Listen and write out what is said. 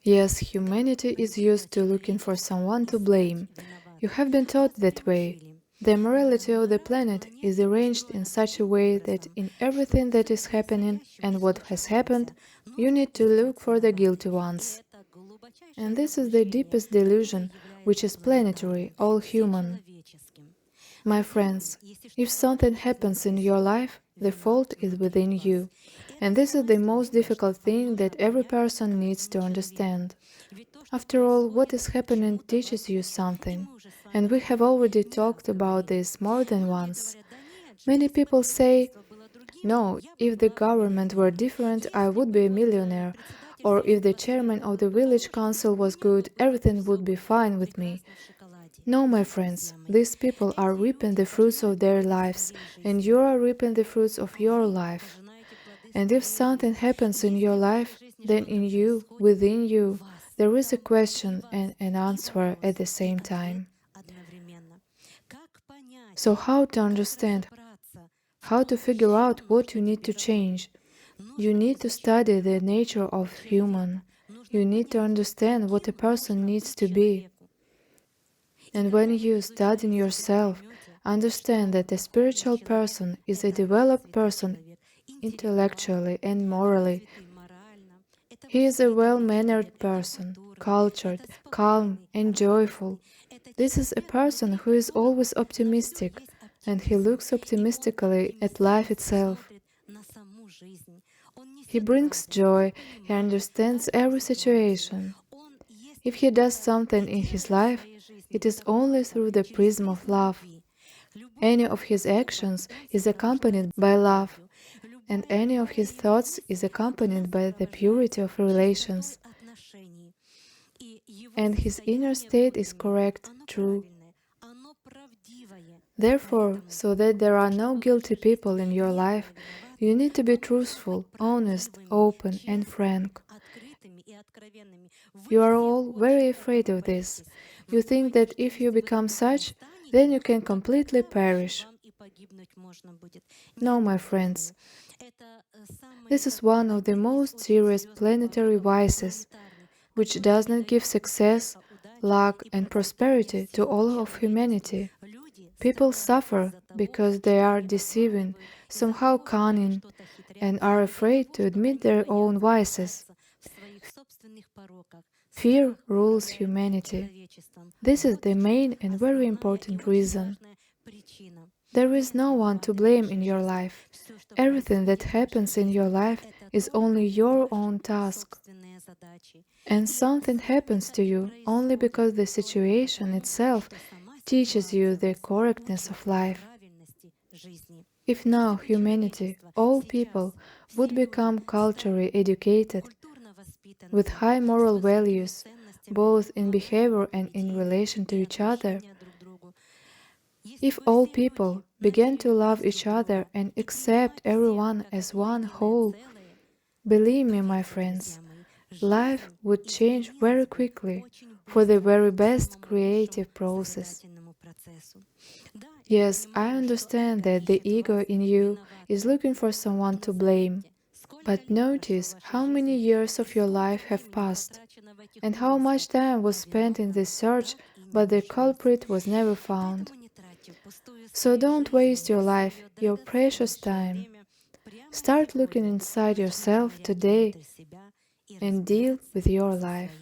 Yes, humanity is used to looking for someone to blame. You have been taught that way. The morality of the planet is arranged in such a way that in everything that is happening and what has happened, you need to look for the guilty ones. And this is the deepest delusion, which is planetary, all human. My friends, if something happens in your life, the fault is within you. And this is the most difficult thing that every person needs to understand. After all, what is happening teaches you something. And we have already talked about this more than once. Many people say, no, if the government were different, I would be a millionaire. Or if the chairman of the village council was good, everything would be fine with me. No, my friends, these people are reaping the fruits of their lives, and you are reaping the fruits of your life. And if something happens in your life, then in you, within you, there is a question and an answer at the same time. So how to understand, how to figure out what you need to change? You need to study the nature of human. You need to understand what a person needs to be. And when you study yourself, understand that a spiritual person is a developed person intellectually and morally. He is a well-mannered person, cultured, calm, and joyful. This is a person who is always optimistic, and he looks optimistically at life itself. He brings joy, he understands every situation. If he does something in his life, it is only through the prism of love. Any of his actions is accompanied by love, and any of his thoughts is accompanied by the purity of relations. And his inner state is correct, true. Therefore, so that there are no guilty people in your life, you need to be truthful, honest, open, and frank. You are all very afraid of this. You think that if you become such, then you can completely perish. No, my friends, this is one of the most serious planetary vices, which does not give success, luck, and prosperity to all of humanity. People suffer because they are deceiving, somehow cunning, and are afraid to admit their own vices. Fear rules humanity. This is the main and very important reason. There is no one to blame in your life. Everything that happens in your life is only your own task. And something happens to you only because the situation itself teaches you the correctness of life. If now humanity, all people, would become culturally educated, with high moral values, both in behavior and in relation to each other, if all people began to love each other and accept everyone as one whole, believe me, my friends, life would change very quickly for the very best creative process. Yes, I understand that the ego in you is looking for someone to blame. But notice how many years of your life have passed, and how much time was spent in this search, but the culprit was never found. So don't waste your life, your precious time. Start looking inside yourself today and deal with your life.